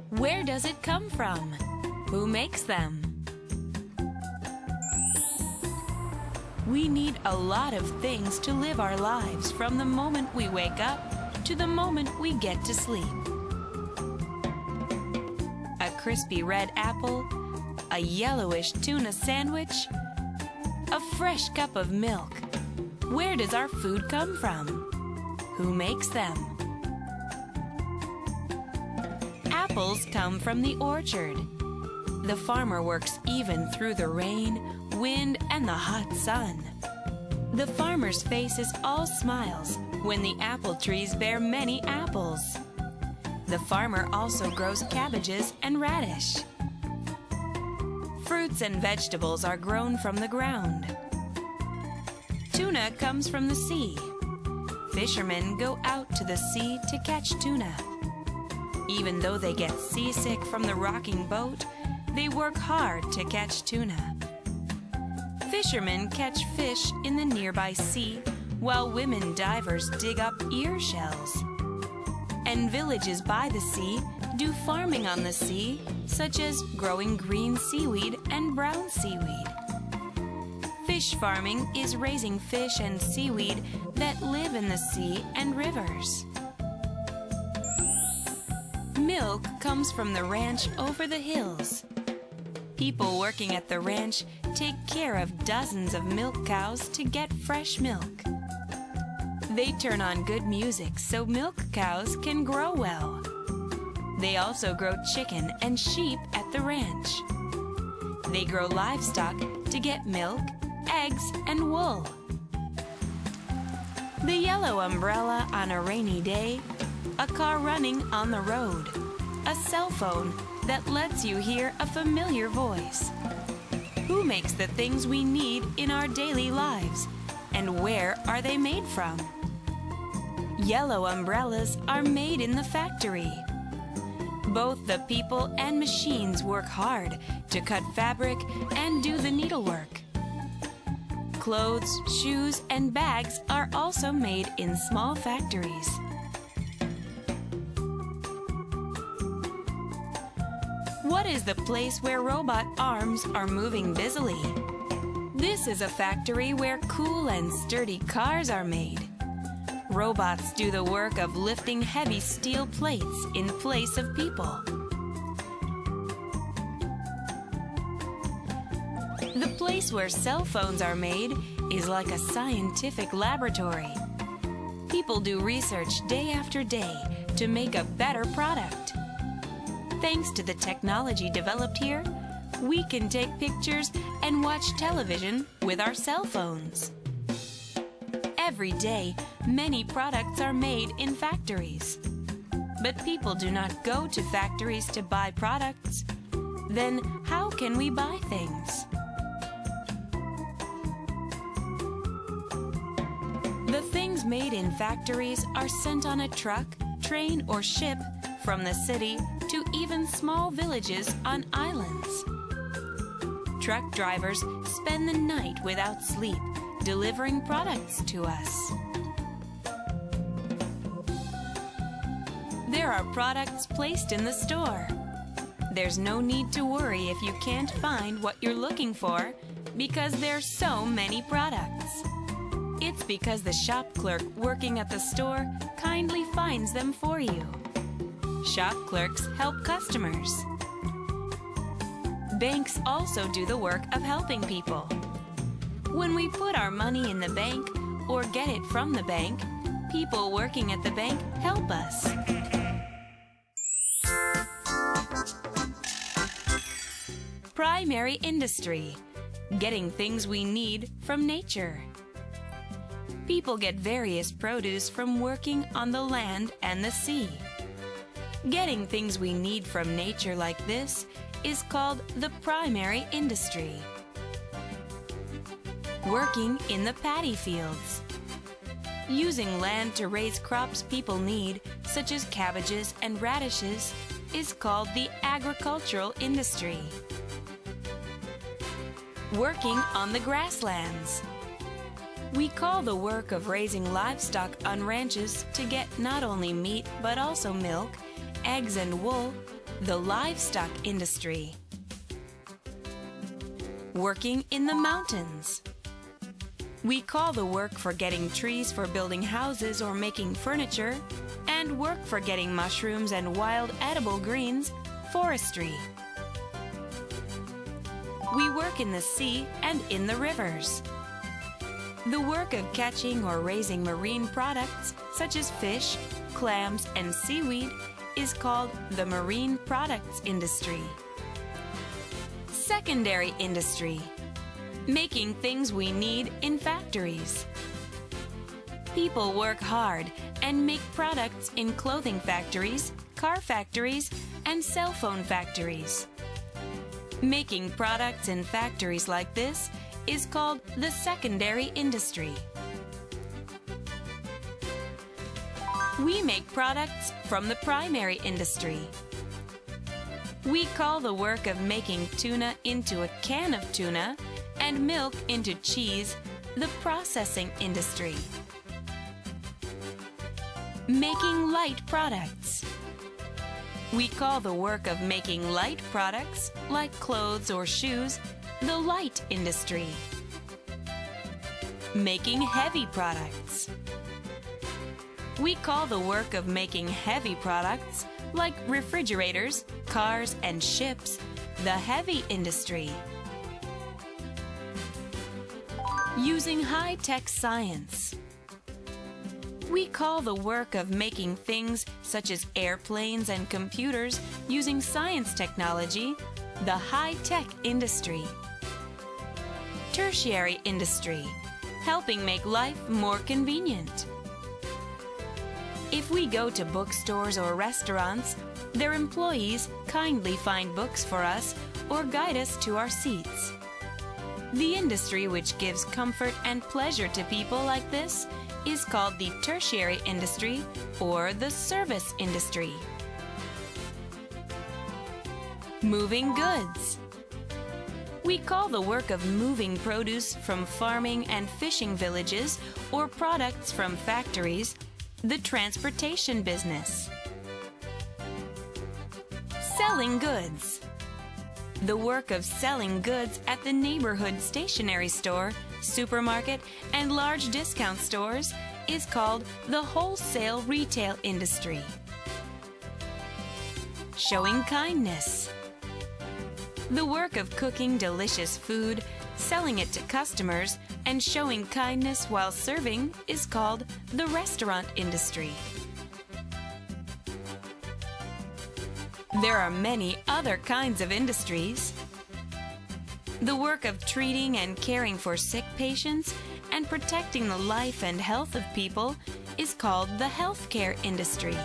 Where does it come from? Who makes them? We need a lot of things to live our lives from the moment we wake up to the moment we get to sleep. A crispy red apple, a yellowish tuna sandwich, a fresh cup of milk. Where does our food come from? Who makes them? Apples come from the orchard. The farmer works even through the rain, wind, and the hot sun. The farmer's face is all smiles when the apple trees bear many apples. The farmer also grows cabbages and radish. Fruits and vegetables are grown from the ground. Tuna comes from the sea. Fishermen go out to the sea to catch tuna. Even though they get seasick from the rocking boat, they work hard to catch tuna. Fishermen catch fish in the nearby sea, while women divers dig up ear shells. And villages by the sea do farming on the sea, such as growing green seaweed and brown seaweed. Fish farming is raising fish and seaweed that live in the sea and rivers. Milk comes from the ranch over the hills. People working at the ranch take care of dozens of milk cows to get fresh milk. They turn on good music so milk cows can grow well. They also grow chicken and sheep at the ranch. They grow livestock to get milk, eggs, and wool. The yellow umbrella on a rainy day, a car running on the road, a cell phone that lets you hear a familiar voice. Who makes the things we need in our daily lives, and where are they made from? Yellow umbrellas are made in the factory. Both the people and machines work hard to cut fabric and do the needlework. Clothes, shoes, and bags are also made in small factories. What is the place where robot arms are moving busily? This is a factory where cool and sturdy cars are made. Robots do the work of lifting heavy steel plates in place of people. The place where cell phones are made is like a scientific laboratory. People do research day after day to make a better product. Thanks to the technology developed here, we can take pictures and watch television with our cell phones. Every day, many products are made in factories. But people do not go to factories to buy products. Then how can we buy things? The things made in factories are sent on a truck, train, or ship from the city to even small villages on islands. Truck drivers spend the night without sleep, delivering products to us. There are products placed in the store. There's no need to worry if you can't find what you're looking for because there's so many products. It's because the shop clerk working at the store kindly finds them for you. Shop clerks help customers. Banks also do the work of helping people. When we put our money in the bank or get it from the bank, people working at the bank help us. Primary industry, getting things we need from nature. People get various produce from working on the land and the sea. Getting things we need from nature like this is called the primary industry. Working in the paddy fields. Using land to raise crops people need, such as cabbages and radishes, is called the agricultural industry. Working on the grasslands. We call the work of raising livestock on ranches to get not only meat but also milk, eggs and wool the livestock industry. Working in the mountains. We call the work for getting trees for building houses or making furniture, and work for getting mushrooms and wild edible greens, forestry. We work in the sea and in the rivers. The work of catching or raising marine products such as fish, clams, and seaweed is called the marine products industry. Secondary industry. Making things we need in factories. People work hard and make products in clothing factories, car factories, and cell phone factories. Making products in factories like this is called the secondary industry. We make products from the primary industry. We call the work of making tuna into a can of tuna and milk into cheese the processing industry. Making light products. We call the work of making light products, like clothes or shoes, the light industry. Making heavy products. We call the work of making heavy products, like refrigerators, cars, and ships, the heavy industry. Using high-tech science. We call the work of making things such as airplanes and computers using science technology the high-tech industry. Tertiary industry, helping make life more convenient. If we go to bookstores or restaurants, their employees kindly find books for us or guide us to our seats. The industry which gives comfort and pleasure to people like this is called the tertiary industry or the service industry. Moving goods. We call the work of moving produce from farming and fishing villages or products from factories the transportation business. Selling goods. The work of selling goods at the neighborhood stationery store, supermarket, and large discount stores is called the wholesale retail industry. Showing kindness. The work of cooking delicious food, selling it to customers, and showing kindness while serving is called the restaurant industry. There are many other kinds of industries. The work of treating and caring for sick patients and protecting the life and health of people is called the healthcare industry.